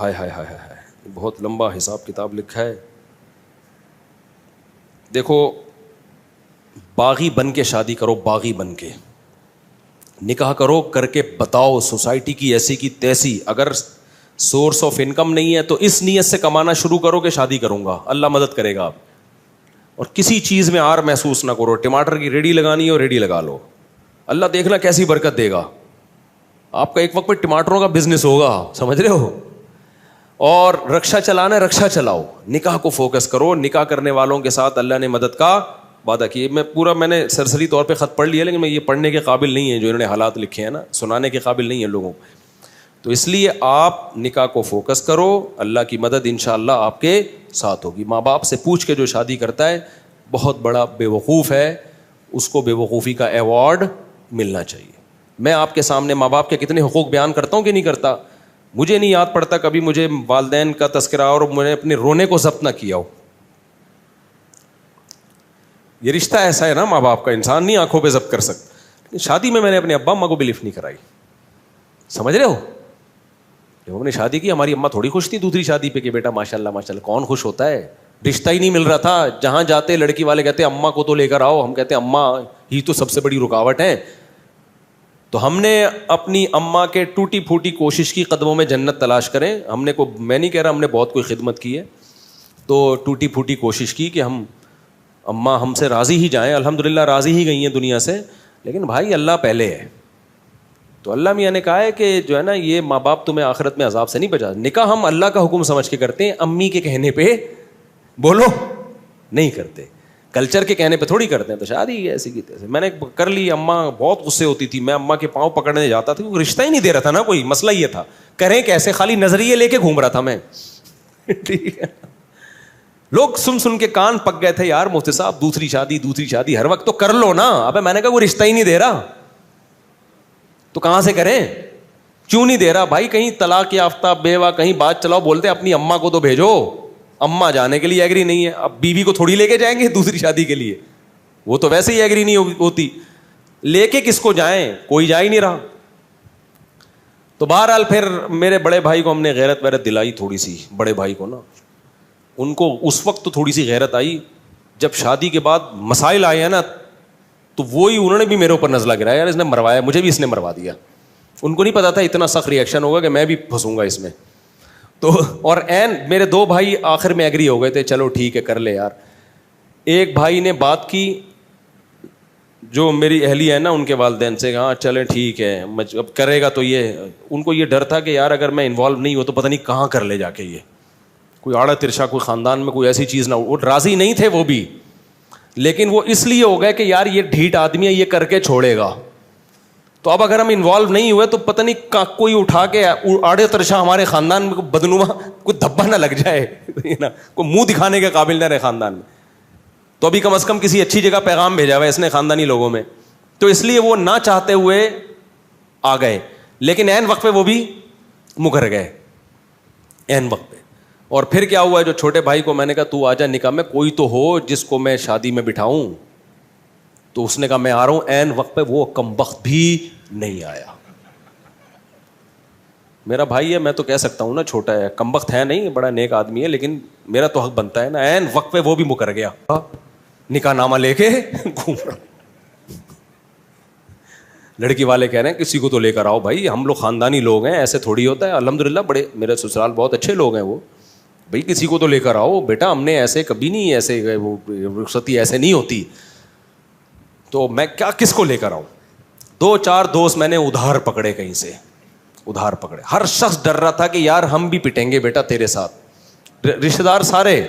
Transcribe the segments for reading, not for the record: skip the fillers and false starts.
ہائے ہائے ہائے ہائے، بہت لمبا حساب کتاب لکھا ہے. دیکھو، باغی بن کے شادی کرو، باغی بن کے نکاح کرو، کر کے بتاؤ سوسائٹی کی ایسی کی تیسی. اگر سورس آف انکم نہیں ہے تو اس نیت سے کمانا شروع کرو کہ شادی کروں گا، اللہ مدد کرے گا. آپ اور کسی چیز میں آر محسوس نہ کرو. ٹماٹر کی ریڈی لگانی ہے اور ریڈی لگا لو، اللہ دیکھنا کیسی برکت دے گا. آپ کا ایک وقت پہ ٹماٹروں کا بزنس ہوگا، سمجھ رہے ہو. اور رکشا چلانا ہے، رکشا چلاؤ، نکاح کو فوکس کرو. نکاح کرنے والوں کے ساتھ اللہ نے مدد کا وعدہ کیے. میں نے سرسری طور پہ خط پڑھ لیا، لیکن میں یہ پڑھنے کے قابل نہیں ہے جو انہوں نے حالات لکھے ہیں نا، سنانے کے قابل نہیں ہے لوگوں کو. تو اس لیے آپ نکاح کو فوکس کرو، اللہ کی مدد انشاءاللہ آپ کے ساتھ ہوگی. ماں باپ سے پوچھ کے جو شادی کرتا ہے بہت بڑا بے وقوف ہے، اس کو بے وقوفی کا ایوارڈ ملنا چاہیے. میں آپ کے سامنے ماں باپ کے کتنے حقوق بیان کرتا ہوں کہ نہیں کرتا. مجھے نہیں یاد پڑتا کبھی مجھے والدین کا تذکرہ اور میں نے اپنے رونے کو ضبط نہ کیا ہو. یہ رشتہ ایسا ہے نا ماں باپ کا، انسان نہیں آنکھوں پہ ضبط کر سکتا. شادی میں نے اپنے ابا اماں کو بھی لفٹ نہیں کرائی، سمجھ رہے ہو. جب ہم نے شادی کی ہماری اماں تھوڑی خوش تھی دوسری شادی پہ کہ بیٹا ماشاء اللہ ماشاء اللہ. کون خوش ہوتا ہے؟ رشتہ ہی نہیں مل رہا تھا. جہاں جاتے لڑکی والے کہتے اماں کو تو لے کر آؤ، ہم کہتے اماں ہی تو سب سے بڑی رکاوٹ ہے. تو ہم نے اپنی اماں کے ٹوٹی پھوٹی کوشش کی قدموں میں جنت تلاش کریں. ہم نے میں نہیں کہہ رہا ہم نے بہت کوئی خدمت کی ہے، تو ٹوٹی پھوٹی کوشش کی کہ ہم اماں ہم سے راضی ہی جائیں. الحمدللہ راضی ہی گئی ہیں دنیا سے. لیکن بھائی اللہ پہلے ہے. تو اللہ میاں نے کہا ہے کہ جو ہے نا یہ ماں باپ تمہیں آخرت میں عذاب سے نہیں بچا. نکاح ہم اللہ کا حکم سمجھ کے کرتے ہیں، امی کے کہنے پہ بولو نہیں کرتے، کلچر کے کہنے پہ تھوڑی کرتے ہیں. تو شادی ایسی کی تیسے میں نے کر لی. اماں بہت غصے ہوتی تھی، میں اماں کے پاؤں پکڑنے جاتا تھا، رشتہ ہی نہیں دے رہا تھا نا کوئی. مسئلہ یہ تھا کریں کیسے، خالی نظریے لے کے گھوم رہا تھا میں. ٹھیک ہے، لوگ سن کے کان پک گئے تھے، یار مفتی صاحب دوسری شادی ہر وقت تو کر لو نا. ابے میں نے کہا وہ رشتہ ہی نہیں دے رہا تو کہاں سے کریں؟ کیوں نہیں دے رہا بھائی؟ کہیں طلاق یافتہ بیوہ کہیں بات چلاؤ، بولتے اپنی اماں کو تو بھیجو. اماں جانے کے لیے ایگری نہیں ہے، اب بیوی کو تھوڑی لے کے جائیں گے دوسری شادی کے لیے، وہ تو ویسے ہی ایگری نہیں ہوتی. لے کے کس کو جائیں؟ کوئی جا ہی نہیں رہا. تو بہرحال پھر میرے بڑے بھائی کو ہم نے غیرت ویرت دلائی تھوڑی سی. بڑے بھائی کو نا، ان کو اس وقت تو تھوڑی سی غیرت آئی. جب شادی کے بعد مسائل آئے ہیں نا تو وہی انہوں نے بھی میرے اوپر نزلہ گرایا، یار اس نے مروایا، مجھے بھی اس نے مروا دیا. ان کو نہیں پتا تھا اتنا سخت ریئیکشن ہوگا کہ میں بھی پھنسوں گا اس میں. تو اور این میرے دو بھائی آخر میں ایگری ہو گئے تھے، چلو ٹھیک ہے کر لے یار. ایک بھائی نے بات کی جو میری اہلیہ ہے نا ان کے والدین سے، ہاں چلیں ٹھیک ہے اب کرے گا. تو یہ ان کو یہ ڈر تھا کہ یار اگر میں انوالو نہیں ہوں تو پتہ نہیں کہاں کر لے جا کے، یہ کوئی آڑا ترشا کوئی خاندان میں کوئی ایسی چیز نہ ہو. وہ راضی نہیں تھے وہ بھی، لیکن وہ اس لیے ہو گئے کہ یار یہ ڈھیٹ آدمی ہے، یہ کر کے چھوڑے گا. تو اب اگر ہم انوالو نہیں ہوئے تو پتہ نہیں کوئی اٹھا کے آڑے ترشا ہمارے خاندان میں بدنما کوئی دھبا نہ لگ جائے نا، کوئی منہ دکھانے کے قابل نہ رہے خاندان میں. تو ابھی کم از کم کسی اچھی جگہ پیغام بھیجا ہوا ہے اس نے خاندانی لوگوں میں. تو اس لیے وہ نہ چاہتے ہوئے آ گئے، لیکن عین وقت پہ وہ بھی مکر گئے عین وقت پہ. اور پھر کیا ہوا، جو چھوٹے بھائی کو میں نے کہا تو آ جا نکاح میں، کوئی تو ہو جس کو میں شادی میں بٹھاؤں. تو اس نے کہا میں آ رہا ہوں. عین وقت پہ وہ کمبخت بھی نہیں آیا. میرا بھائی ہے، میں تو کہہ سکتا ہوں نا چھوٹا ہے، کمبخت ہے نہیں، بڑا نیک آدمی ہے، لیکن میرا تو حق بنتا ہے نا. عین وقت پہ وہ بھی مکر گیا، نکاح نامہ لے کے گھوم رہا. لڑکی والے کہہ رہے ہیں کسی کو تو لے کر آؤ بھائی، ہم لوگ خاندانی لوگ ہیں، ایسے تھوڑی ہوتا ہے. الحمدللہ بڑے میرے سسرال بہت اچھے لوگ ہیں وہ، بھائی کسی کو تو لے کر آؤ بیٹا، ہم نے ایسے کبھی نہیں، ایسے وہ رخصتی ایسے نہیں ہوتی. تو میں کیا کس کو لے کر آؤں؟ 2-4 دوست میں نے ادھار پکڑے، کہیں سے ادھار پکڑے. ہر شخص ڈر رہا تھا کہ یار ہم بھی پٹیں گے بیٹا تیرے ساتھ. رشتے دار سارے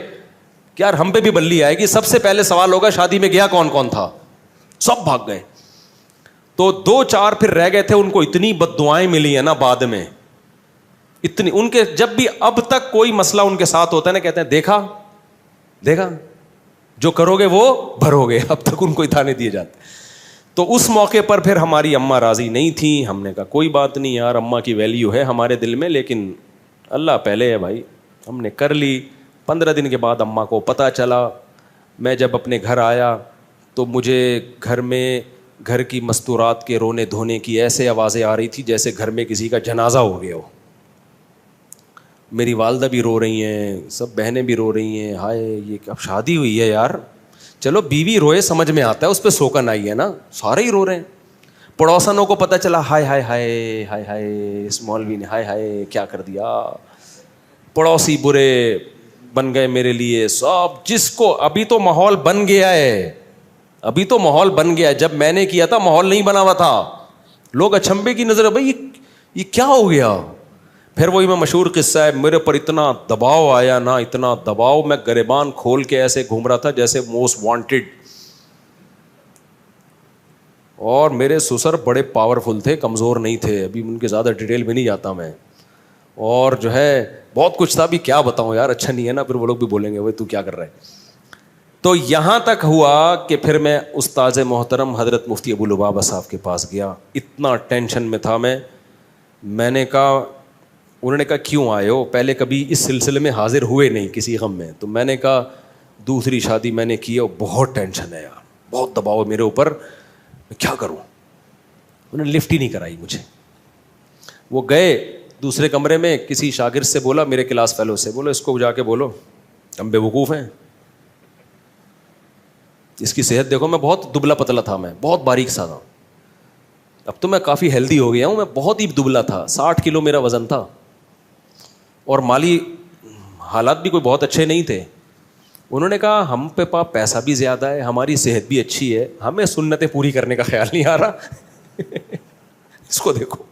کہ یار ہم پہ بھی بلی آئے گی. سب سے پہلے سوال ہوگا شادی میں گیا کون کون تھا، سب بھاگ گئے. تو 2-4 پھر رہ گئے تھے، ان کو اتنی بد دعائیں ملی ہیں نا بعد میں، اتنی. ان کے جب بھی اب تک کوئی مسئلہ ان کے ساتھ ہوتا ہے نا کہتے ہیں دیکھا جو کرو گے وہ بھرو گے. اب تک ان کو اتانے دیے جاتے. تو اس موقع پر پھر ہماری اماں راضی نہیں تھیں. ہم نے کہا کوئی بات نہیں یار، اماں کی ویلیو ہے ہمارے دل میں، لیکن اللہ پہلے ہے بھائی. ہم نے کر لی. 15 دن کے بعد اماں کو پتہ چلا. میں جب اپنے گھر آیا تو مجھے گھر کی مستورات کے رونے دھونے کی ایسے آوازیں آ رہی تھی جیسے گھر میں کسی کا جنازہ ہو گیا ہو. میری والدہ بھی رو رہی ہیں, سب بہنیں بھی رو رہی ہیں, ہائے یہ اب شادی ہوئی ہے یار. چلو بیوی روئے سمجھ میں آتا ہے, اس پہ سوکن آئی ہے نا, سارے ہی رو رہے ہیں. پڑوسنوں کو پتہ چلا, ہائے ہائے ہائے ہائے ہائے اس مولوی نے ہائے ہائے کیا کر دیا. پڑوسی برے بن گئے میرے لیے سب, جس کو ابھی تو ماحول بن گیا ہے, ابھی تو ماحول بن گیا ہے, جب میں نے کیا تھا ماحول نہیں بنا ہوا تھا. لوگ اچھمبے کی نظر, بھائی یہ کیا ہو گیا. پھر وہی میں مشہور قصہ ہے, میرے پر اتنا دباؤ آیا نا, اتنا دباؤ, میں گریبان کھول کے ایسے گھوم رہا تھا جیسے موسٹ وانٹیڈ. اور میرے سسر بڑے پاورفل تھے, کمزور نہیں تھے, ابھی ان کے زیادہ ڈیٹیل میں نہیں جاتا میں. اور جو ہے بہت کچھ تھا, بھی کیا بتاؤں یار, اچھا نہیں ہے نا, پھر وہ لوگ بھی بولیں گے بھائی تو کیا کر رہا ہے. تو یہاں تک ہوا کہ پھر میں استاذ محترم حضرت مفتی ابو لبابہ صاحب کے پاس گیا. اتنا ٹینشن میں تھا میں نے کہا, انہوں نے کہا کیوں آئے ہو, پہلے کبھی اس سلسلے میں حاضر ہوئے نہیں کسی غم میں. تو میں نے کہا دوسری شادی میں نے کی ہے, بہت ٹینشن ہے یار, بہت دباؤ ہے میرے اوپر, میں کیا کروں. انہوں نے لفٹ ہی نہیں کرائی مجھے. وہ گئے دوسرے کمرے میں, کسی شاگرد سے بولا, میرے کلاس فیلو سے, بولو اس کو جا کے بولو ہم بے وقوف ہیں, اس کی صحت دیکھو. میں بہت دبلا پتلا تھا, میں بہت باریک سا تھا, اب تو میں کافی ہیلدی ہو گیا ہوں, میں بہت ہی دبلا تھا, 60 کلو میرا وزن تھا, اور مالی حالات بھی کوئی بہت اچھے نہیں تھے. انہوں نے کہا ہم پہ پیسہ بھی زیادہ ہے, ہماری صحت بھی اچھی ہے, ہمیں سنتیں پوری کرنے کا خیال نہیں آ رہا. اس کو دیکھو.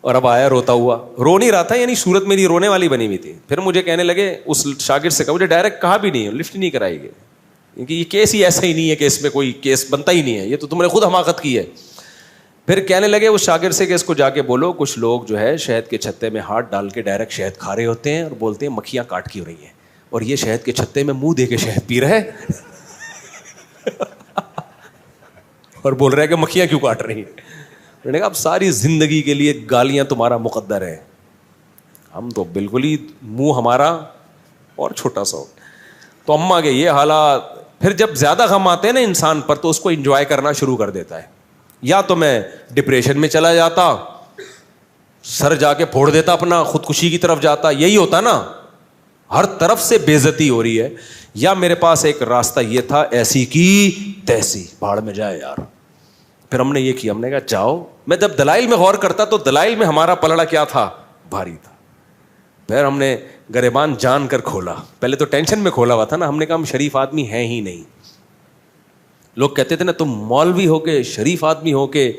اور اب آیا روتا ہوا, رو نہیں رہا تھا, یعنی صورت میری رونے والی بنی ہوئی تھی. پھر مجھے کہنے لگے, اس شاگرد سے کہا, مجھے ڈائریکٹ کہا بھی نہیں, لفٹ نہیں کرائی گئی, کیونکہ یہ کیس ہی ایسا ہی نہیں ہے کہ اس میں کوئی کیس بنتا ہی نہیں ہے, یہ تو تم نے خود حماقت کی ہے. پھر کہنے لگے اس شاگرد سے کہ اس کو جا کے بولو, کچھ لوگ جو ہے شہد کے چھتے میں ہاتھ ڈال کے ڈائریکٹ شہد کھا رہے ہوتے ہیں, اور بولتے ہیں مکھیاں کاٹ کی ہو رہی ہیں, اور یہ شہد کے چھتے میں منہ دے کے شہد پی رہا ہے اور بول رہا ہے کہ مکھیاں کیوں کاٹ رہی ہیں. میں نے کہا اب ساری زندگی کے لیے گالیاں تمہارا مقدر ہے, ہم تو بالکل ہی منہ ہمارا اور چھوٹا سا ہو. تو اماں کے یہ حالات. پھر جب زیادہ غم آتے ہیں نا انسان پر, تو اس کو انجوائے کرنا شروع کر دیتا ہے. یا تو میں ڈپریشن میں چلا جاتا, سر جا کے پھوڑ دیتا اپنا, خودکشی کی طرف جاتا, یہی ہوتا نا, ہر طرف سے بے عزتی ہو رہی ہے. یا میرے پاس ایک راستہ یہ تھا, ایسی کی تیسی, بھاڑ میں جائے یار. پھر ہم نے یہ کیا, ہم نے کہا جاؤ. میں جب دلائل میں غور کرتا تو دلائل میں ہمارا پلڑا کیا تھا, بھاری تھا. پھر ہم نے گریبان جان کر کھولا, پہلے تو ٹینشن میں کھولا ہوا تھا نا. ہم نے کہا ہم شریف آدمی ہیں ہی نہیں. لوگ کہتے تھے نا تم مولوی ہو کے, شریف آدمی ہو کے,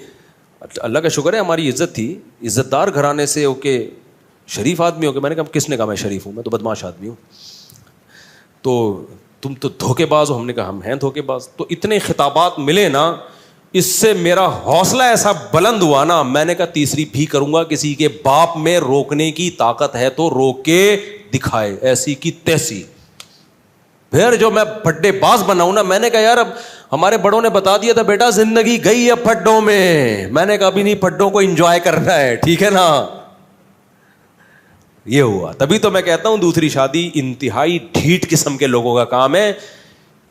اللہ کا شکر ہے ہماری عزت تھی, عزت دار گھرانے سے ہو کے شریف آدمی ہو کے. میں نے کہا کس نے کہا میں شریف ہوں, میں تو بدماش آدمی ہوں. تو تم تو دھوکے باز ہو. ہم نے کہا ہم ہیں دھوکے باز. تو اتنے خطابات ملے نا, اس سے میرا حوصلہ ایسا بلند ہوا نا, میں نے کہا تیسری بھی کروں گا. کسی کے باپ میں روکنے کی طاقت ہے تو روک کے دکھائے, ایسی کی تیسی. پھر جو میں پھڈے باز بناؤں نا, میں نے کہا یار اب ہمارے بڑوں نے بتا دیا تھا بیٹا زندگی گئی ہے پھڈوں میں. میں نے کہا ابھی نہیں, پھڈوں کو انجوائے کرنا ہے, ٹھیک ہے نا. یہ ہوا. تبھی تو میں کہتا ہوں دوسری شادی انتہائی ڈھیٹ قسم کے لوگوں کا کام ہے.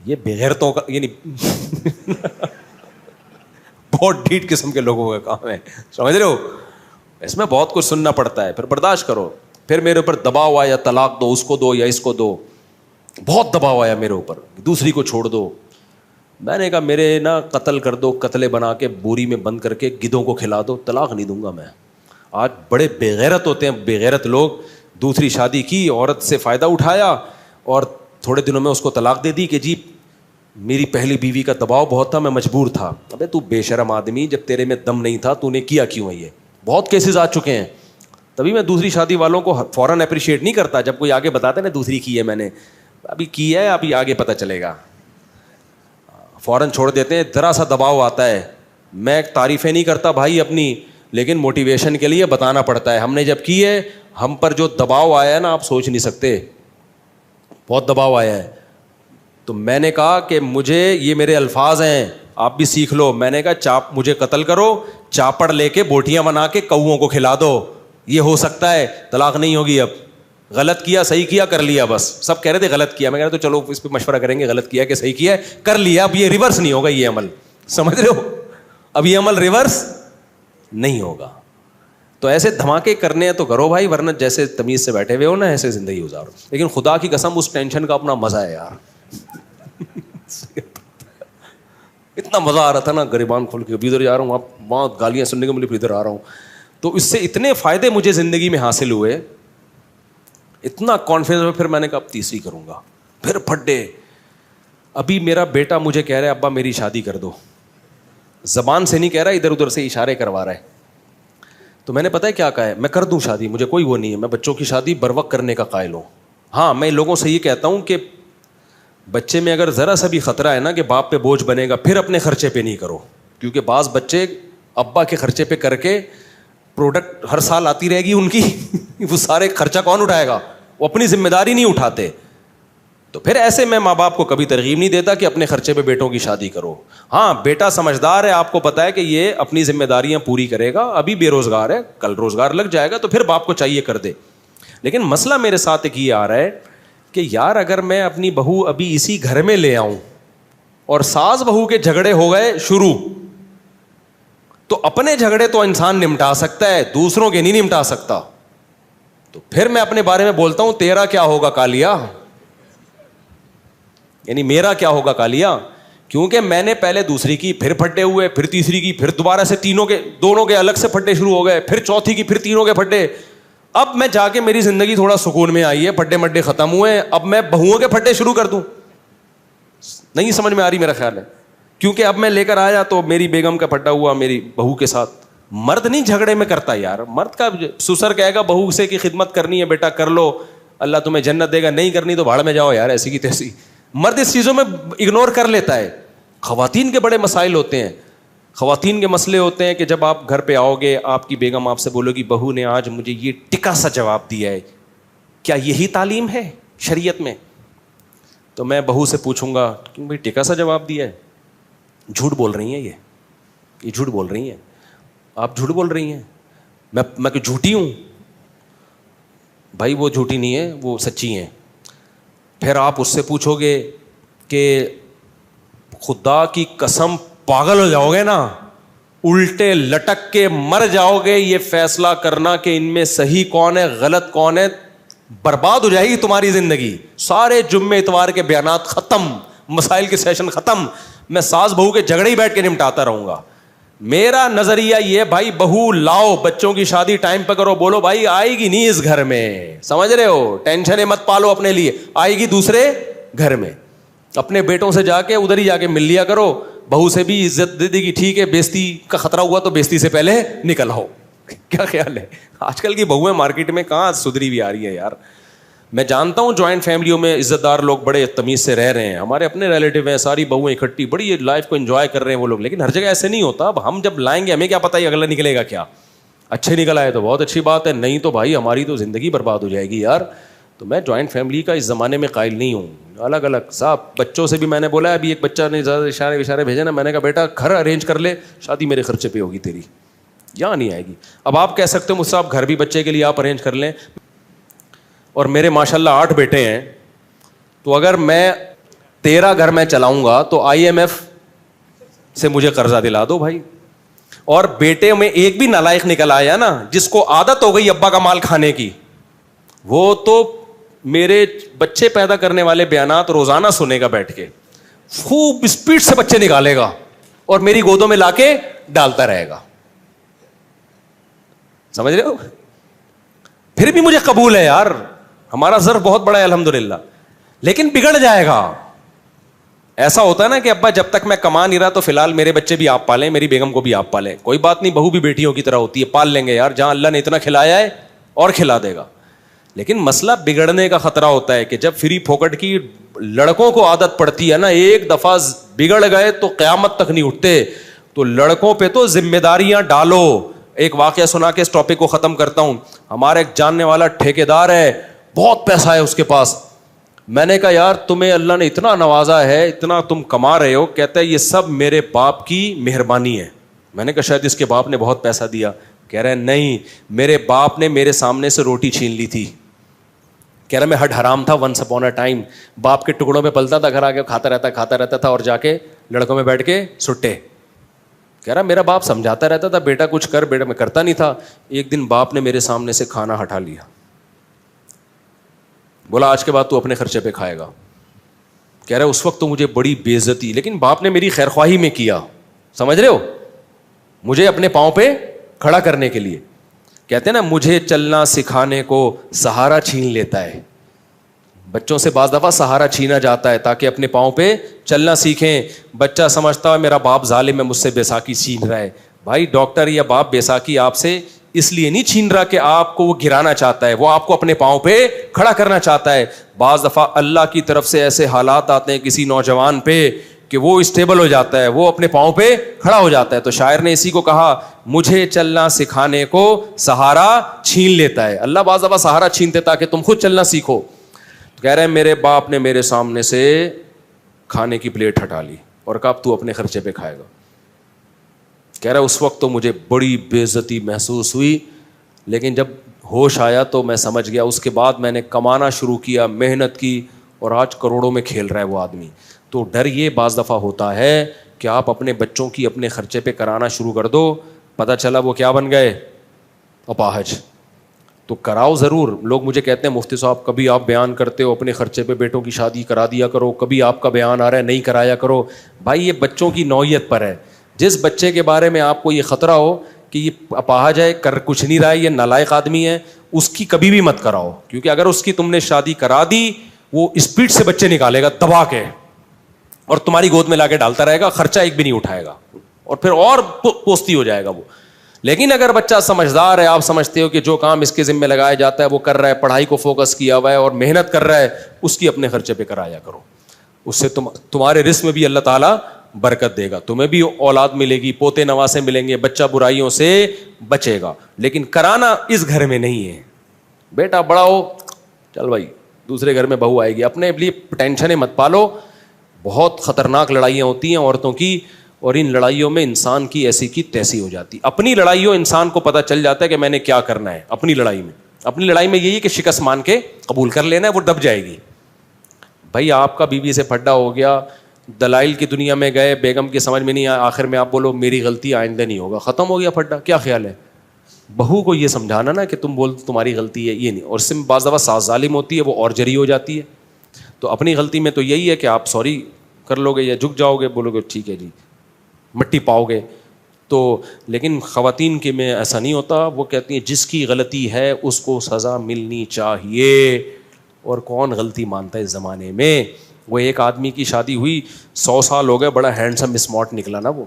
یہ بغیرتوں کا, یعنی بہت ڈھیٹ قسم کے لوگوں کا کام ہے, سمجھ رہے ہو. اس میں بہت کچھ سننا پڑتا ہے, پھر برداشت کرو. پھر میرے اوپر دباؤ آیا, طلاق دو, اس کو دو یا اس کو دو. بہت دباؤ آیا میرے اوپر, دوسری کو چھوڑ دو. میں نے کہا میرے نا قتل کر دو, قتلے بنا کے بوری میں بند کر کے گدھوں کو کھلا دو, طلاق نہیں دوں گا میں. آج بڑے بے غیرت ہوتے ہیں, بے غیرت لوگ. دوسری شادی کی, عورت سے فائدہ اٹھایا, اور تھوڑے دنوں میں اس کو طلاق دے دی کہ جی میری پہلی بیوی کا دباؤ بہت تھا, میں مجبور تھا. ابے تو بے شرم آدمی, جب تیرے میں دم نہیں تھا تو نے کیا کیوں ہے؟ یہ بہت کیسز آ چکے ہیں. تبھی میں دوسری شادی والوں کو فوراً اپریشیٹ نہیں کرتا. جب کوئی آگے بتاتا ہے نا دوسری کی ہے میں نے, ابھی کی ہے, ابھی آگے پتہ چلے گا, فوراً چھوڑ دیتے ہیں. ذرا سا دباؤ آتا ہے, میں تعریفیں نہیں کرتا بھائی اپنی, لیکن موٹیویشن کے لیے بتانا پڑتا ہے. ہم نے جب کی ہے, ہم پر جو دباؤ آیا ہے نا آپ سوچ نہیں سکتے, بہت دباؤ آیا ہے. تو میں نے کہا کہ مجھے, یہ میرے الفاظ ہیں, آپ بھی سیکھ لو. میں نے کہا مجھے قتل کرو, چاپڑ لے کے بوٹیاں بنا کے کوؤں کو کھلا دو, یہ ہو سکتا ہے, طلاق نہیں ہوگی. اب غلط کیا, صحیح کیا, کر لیا, بس. سب کہہ رہے تھے غلط کیا, میں کہہ رہا تو چلو اس پہ مشورہ کریں گے, غلط کیا کہ صحیح کیا, کر لیا. اب یہ ریورس نہیں ہوگا, یہ عمل, سمجھ رہے ہو, اب یہ عمل ریورس نہیں ہوگا. تو ایسے دھماکے کرنے ہیں تو کرو بھائی, ورنہ جیسے تمیز سے بیٹھے ہوئے ہو نا ایسے زندگی گزارو. لیکن خدا کی قسم اس ٹینشن کا اپنا مزہ ہے یار. اتنا مزہ آ رہا تھا نا گریبان کھول کے, ابھی ادھر جا رہا ہوں, اب وہاں گالیاں سننے کو ملی, پھر ادھر آ رہا ہوں. تو اس سے اتنے فائدے مجھے زندگی میں حاصل ہوئے, اتنا کانفیڈنس. پھر میں نے کہا اب تیسری کروں گا, پھر پھڈے. ابھی میرا بیٹا مجھے کہہ رہا ہے ابا میری شادی کر دو, زبان سے نہیں کہہ رہا, ادھر ادھر سے اشارے کروا رہا ہے. تو میں نے پتہ ہے کیا کہا ہے, میں کر دوں شادی, مجھے کوئی وہ نہیں ہے, میں بچوں کی شادی بر وقت کرنے کا قائل ہوں. ہاں میں لوگوں سے یہ کہتا ہوں کہ بچے میں اگر ذرا سا بھی خطرہ ہے نا کہ باپ پہ بوجھ بنے گا, پھر اپنے خرچے پہ نہیں کرو, کیونکہ بعض بچے ابا کے خرچے پہ کر کے پروڈکٹ ہر سال آتی رہے گی ان کی, وہ سارے خرچہ کون اٹھائے گا, وہ اپنی ذمہ داری نہیں اٹھاتے. تو پھر ایسے میں ماں باپ کو کبھی ترغیب نہیں دیتا کہ اپنے خرچے پہ بیٹوں کی شادی کرو. ہاں بیٹا سمجھدار ہے, آپ کو پتا ہے کہ یہ اپنی ذمہ داریاں پوری کرے گا, ابھی بے روزگار ہے, کل روزگار لگ جائے گا, تو پھر باپ کو چاہیے کر دے. لیکن مسئلہ میرے ساتھ ایک یہ آ رہا ہے کہ یار اگر میں اپنی بہو ابھی اسی گھر میں لے آؤں اور ساس بہو کے جھگڑے ہو گئے شروع, تو اپنے جھگڑے تو انسان نمٹا سکتا ہے, دوسروں کے نہیں نمٹا سکتا. تو پھر میں اپنے بارے میں بولتا ہوں تیرا کیا ہوگا کالیا, یعنی میرا کیا ہوگا کالیا, کیونکہ میں نے پہلے دوسری کی, پھر پھڈے ہوئے, پھر تیسری کی, پھر دوبارہ سے دونوں کے الگ سے پھڈے شروع ہو گئے, پھر چوتھی کی, پھر تینوں کے پھڈے. اب میں جا کے میری زندگی تھوڑا سکون میں آئی ہے, پھڈے مڈے ختم ہوئے, اب میں بہوؤں کے پھڈے شروع کر دوں, نہیں سمجھ میں آ رہی میرا خیال ہے. کیونکہ اب میں لے کر آیا تو میری بیگم کا پھڈا ہوا میری بہو کے ساتھ. مرد نہیں جھگڑے میں کرتا یار, مرد کا سسر کہے گا بہو سے کی خدمت کرنی ہے بیٹا کر لو, اللہ تمہیں جنت دے گا, نہیں کرنی تو بھاڑ میں جاؤ یار, ایسی کی تیسی. مرد اس چیزوں میں اگنور کر لیتا ہے. خواتین کے بڑے مسائل ہوتے ہیں, خواتین کے مسئلے ہوتے ہیں کہ جب آپ گھر پہ آؤ گے, آپ کی بیگم آپ سے بولو گی بہو نے آج مجھے یہ ٹکا سا جواب دیا ہے, کیا یہی تعلیم ہے شریعت میں؟ تو میں بہو سے پوچھوں گا کیوں بھائی ٹکا سا جواب دیا ہے, جھوٹ بول رہی ہیں یہ جھوٹ بول رہی ہیں, آپ جھوٹ بول رہی ہیں, میں کہ جھوٹی ہوں؟ بھائی وہ جھوٹی نہیں ہے, وہ سچی ہیں. پھر آپ اس سے پوچھو گے کہ خدا کی قسم پاگل ہو جاؤ گے نا, الٹے لٹک کے مر جاؤ گے, یہ فیصلہ کرنا کہ ان میں صحیح کون ہے غلط کون ہے, برباد ہو جائے گی تمہاری زندگی. سارے جمعے اتوار کے بیانات ختم, مسائل کے سیشن ختم, میں ساس بہو کے جھگڑے ہی بیٹھ کے نمٹاتا رہوں گا. میرا نظریہ یہ بھائی بہو لاؤ, بچوں کی شادی ٹائم پہ کرو, بولو بھائی آئے گی نہیں اس گھر میں, سمجھ رہے ہو, ٹینشن مت پالو اپنے لیے, آئے گی دوسرے گھر میں. اپنے بیٹوں سے جا کے ادھر ہی جا کے مل لیا کرو, بہو سے بھی عزت دے دے گی, ٹھیک ہے بیزتی کا خطرہ ہوا تو بیزتی سے پہلے نکل آؤ. کیا خیال ہے؟ آج کل کی بہویں مارکیٹ میں کہاں سدھری بھی آ رہی ہیں یار. میں جانتا ہوں جوائنٹ فیملیوں میں عزت دار لوگ بڑے تمیز سے رہ رہے ہیں, ہمارے اپنے ریلیٹیو ہیں, ساری بہویں اکٹھی بڑی لائف کو انجوائے کر رہے ہیں وہ لوگ, لیکن ہر جگہ ایسے نہیں ہوتا. اب ہم جب لائیں گے ہمیں کیا پتہ ہے اگلا نکلے گا کیا, اچھے نکل آئے تو بہت اچھی بات ہے, نہیں تو بھائی ہماری تو زندگی برباد ہو جائے گی یار. تو میں جوائنٹ فیملی کا اس زمانے میں قائل نہیں ہوں. الگ الگ صاحب بچوں سے بھی میں نے بولا ہے, ابھی ایک بچہ نے زیادہ اشارے بھیجے نا, میں نے کہا بیٹا گھر ارینج کر لے, شادی میرے خرچے پہ ہوگی تیری, یہاں نہیں آئے گی. اب آپ کہہ سکتے ہو مجھ سے آپ گھر بھی بچے کے لیے آپ ارینج کر لیں, اور میرے ماشاء اللہ 8 بیٹے ہیں, تو اگر میں 13 گھر میں چلاؤں گا تو IMF سے مجھے قرضہ دلا دو بھائی. اور بیٹے میں ایک بھی نالائق نکل آیا نا جس کو عادت ہو گئی ابا کا مال کھانے کی, وہ تو میرے بچے پیدا کرنے والے بیانات روزانہ سنے گا بیٹھ کے, خوب اسپیڈ سے بچے نکالے گا اور میری گودوں میں لا کے ڈالتا رہے گا. سمجھ رہے ہو؟ پھر بھی مجھے قبول ہے یار, ہمارا ظرف بہت بڑا ہے الحمدللہ, لیکن بگڑ جائے گا. ایسا ہوتا ہے نا کہ ابا جب تک میں کما نہیں رہا تو فی الحال میرے بچے بھی آپ پالیں, میری بیگم کو بھی آپ پالیں, کوئی بات نہیں, بہو بھی بیٹیوں کی طرح ہوتی ہے, پال لیں گے یار, جہاں اللہ نے اتنا کھلایا ہے اور کھلا دے گا. لیکن مسئلہ بگڑنے کا خطرہ ہوتا ہے کہ جب فری پھوکٹ کی لڑکوں کو عادت پڑتی ہے نا, ایک دفعہ بگڑ گئے تو قیامت تک نہیں اٹھتے. تو لڑکوں پہ تو ذمہ داریاں ڈالو. ایک واقعہ سنا کے اس ٹاپک کو ختم کرتا ہوں. ہمارا ایک جاننے والا ٹھیکیدار ہے, بہت پیسہ ہے اس کے پاس. میں نے کہا یار تمہیں اللہ نے اتنا نوازا ہے, اتنا تم کما رہے ہو. کہتا ہے یہ سب میرے باپ کی مہربانی ہے. میں نے کہا شاید اس کے باپ نے بہت پیسہ دیا. کہہ رہے نہیں, میرے باپ نے میرے سامنے سے روٹی چھین لی تھی. کہہ رہا میں ہڈ حرام تھا ونس اپون اے ٹائم, باپ کے ٹکڑوں پہ پلتا تھا, گھر آ کے کھاتا رہتا تھا, اور جا کے لڑکوں میں بیٹھ کے سٹے. کہہ رہا میرا باپ سمجھاتا رہتا تھا بیٹا کچھ کر, بیٹا میں کرتا نہیں تھا. ایک دن باپ نے میرے سامنے سے کھانا ہٹا لیا, بولا آج کے بعد تو اپنے خرچے پہ کھائے گا. کہہ رہا اس وقت تو مجھے بڑی بے عزتی, لیکن باپ نے میری خیر خواہی میں کیا, سمجھ رہے ہو, مجھے اپنے پاؤں پہ کھڑا کرنے کے لیے. کہتے ہیں نا مجھے چلنا سکھانے کو سہارا چھین لیتا ہے. بچوں سے بعض دفعہ سہارا چھینا جاتا ہے تاکہ اپنے پاؤں پہ چلنا سیکھیں. بچہ سمجھتا ہے میرا باپ ظالم ہے, مجھ سے بیساکھی چھین رہا ہے. بھائی ڈاکٹر یا باپ بیساکھی آپ سے اس لیے نہیں چھین رہا کہ آپ کو وہ گرانا چاہتا ہے, وہ آپ کو اپنے پاؤں پہ کھڑا کرنا چاہتا ہے. بعض دفعہ اللہ کی طرف سے ایسے حالات آتے ہیں کسی نوجوان پہ کہ وہ اسٹیبل ہو جاتا ہے, وہ اپنے پاؤں پہ کھڑا ہو جاتا ہے. تو شاعر نے اسی کو کہا مجھے چلنا سکھانے کو سہارا چھین لیتا ہے. اللہ بعض دفعہ سہارا چھینتے تاکہ تم خود چلنا سیکھو. تو کہہ رہے ہیں میرے باپ نے میرے سامنے سے کھانے کی پلیٹ ہٹا لی اور کہا اب تو اپنے خرچے پہ کھائے گا. کہہ رہا اس وقت تو مجھے بڑی بے عزتی محسوس ہوئی, لیکن جب ہوش آیا تو میں سمجھ گیا. اس کے بعد میں نے کمانا شروع کیا, محنت کی, اور آج کروڑوں میں کھیل رہا ہے وہ آدمی. تو ڈر یہ بعض دفعہ ہوتا ہے کہ آپ اپنے بچوں کی اپنے خرچے پہ کرانا شروع کر دو, پتہ چلا وہ کیا بن گئے, اپاہج. تو کراؤ ضرور. لوگ مجھے کہتے ہیں مفتی صاحب کبھی آپ بیان کرتے ہو اپنے خرچے پہ بیٹوں کی شادی کرا دیا کرو, کبھی آپ کا بیان آ رہا ہے نہیں کرایا کرو. بھائی یہ بچوں کی نوعیت پر ہے. جس بچے کے بارے میں آپ کو یہ خطرہ ہو کہ یہ اپاہج ہے, کر کچھ نہیں رہا ہے, یہ نالائق آدمی ہے, اس کی کبھی بھی مت کراؤ. کیونکہ اگر اس کی تم نے شادی کرا دی وہ اسپیڈ سے بچے نکالے گا دبا کے, اور تمہاری گود میں لا کے ڈالتا رہے گا, خرچہ ایک بھی نہیں اٹھائے گا, اور پھر اور پوستی ہو جائے گا وہ. لیکن اگر بچہ سمجھدار ہے, آپ سمجھتے ہو کہ جو کام اس کے ذمہ لگایا جاتا ہے وہ کر رہا ہے, پڑھائی کو فوکس کیا ہوا ہے اور محنت کر رہا ہے, اس کی اپنے خرچے پہ کرایا کرو. اس سے تمہارے رزق میں بھی اللہ تعالیٰ برکت دے گا, تمہیں بھی اولاد ملے گی, پوتے نواسے ملیں گے, بچہ برائیوں سے بچے گا. لیکن کرانا اس گھر میں نہیں ہے. بیٹا بڑا ہو, چل بھائی دوسرے گھر میں بہو آئے گی, اپنے لیے ٹینشنیں مت پالو. بہت خطرناک لڑائیاں ہوتی ہیں عورتوں کی, اور ان لڑائیوں میں انسان کی ایسی کی تیسی ہو جاتی. اپنی لڑائیوں انسان کو پتہ چل جاتا ہے کہ میں نے کیا کرنا ہے اپنی لڑائی میں. اپنی لڑائی میں یہی کہ شکست مان کے قبول کر لینا ہے, وہ دب جائے گی. بھائی آپ کا بیوی سے پھڈا ہو گیا, دلائل کی دنیا میں گئے, بیگم کی سمجھ میں نہیں آیا, آخر میں آپ بولو میری غلطی آئندہ نہیں ہوگا, ختم ہو گیا پھڈا. کیا خیال ہے؟ بہو کو یہ سمجھانا نا کہ تم بول تمہاری غلطی ہے, یہ نہیں. اور اس سے بعض دفعہ ساس ظالم ہوتی ہے, وہ اور جری ہو جاتی ہے. تو اپنی غلطی میں تو یہی ہے کہ آپ سوری کر لو گے یا جھک جاؤ گے, بولو گے ٹھیک ہے جی, مٹی پاؤ گے. تو لیکن خواتین کے میں ایسا نہیں ہوتا. وہ کہتی ہیں جس کی غلطی ہے اس کو سزا ملنی چاہیے, اور کون غلطی مانتا ہے اس زمانے میں. وہ ایک آدمی کی شادی ہوئی, 100 سال ہو گئے, بڑا ہینڈسم اسمارٹ نکلا نا وہ.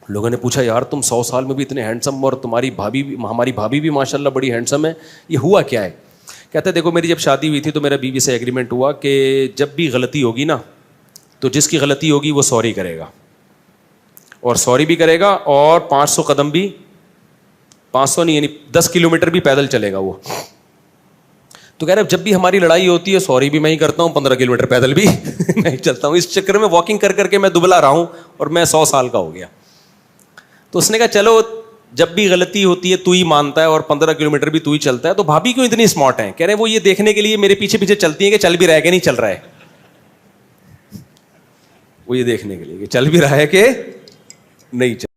لوگوں نے پوچھا یار تم 100 سال میں بھی اتنے ہینڈسم, اور تمہاری بھابھی بھی, ہماری بھابھی بھی ماشاء اللہ بڑی ہینڈسم ہے, یہ ہوا کیا ہے؟ کہتے دیکھو میری جب شادی ہوئی تھی تو میرا بیوی سے ایگریمنٹ ہوا کہ جب بھی غلطی ہوگی نا تو جس کی غلطی ہوگی وہ سوری کرے گا, اور سوری بھی کرے گا, اور 500 قدم بھی, 500 نہیں یعنی 10 کلومیٹر بھی پیدل چلے گا وہ. تو کہہ رہے جب بھی ہماری لڑائی ہوتی ہے سوری بھی میں ہی کرتا ہوں, 15 کلومیٹر پیدل بھی نہیں چلتا ہوں. اس چکر میں واکنگ کر کر کے میں دبلا رہا ہوں, اور میں 100 سال کا ہو گیا. تو اس نے کہا چلو جب بھی غلطی ہوتی ہے تو ہی مانتا ہے, اور 15 کلومیٹر بھی تو ہی چلتا ہے, تو بھابھی کیوں اتنی اسمارٹ ہیں؟ کہہ رہے وہ یہ دیکھنے کے لیے میرے پیچھے پیچھے چلتی ہیں کہ چل بھی رہا ہے کہ نہیں چل رہا ہے. وہ یہ دیکھنے کے لیے کہ چل بھی رہا ہے کہ نہیں چل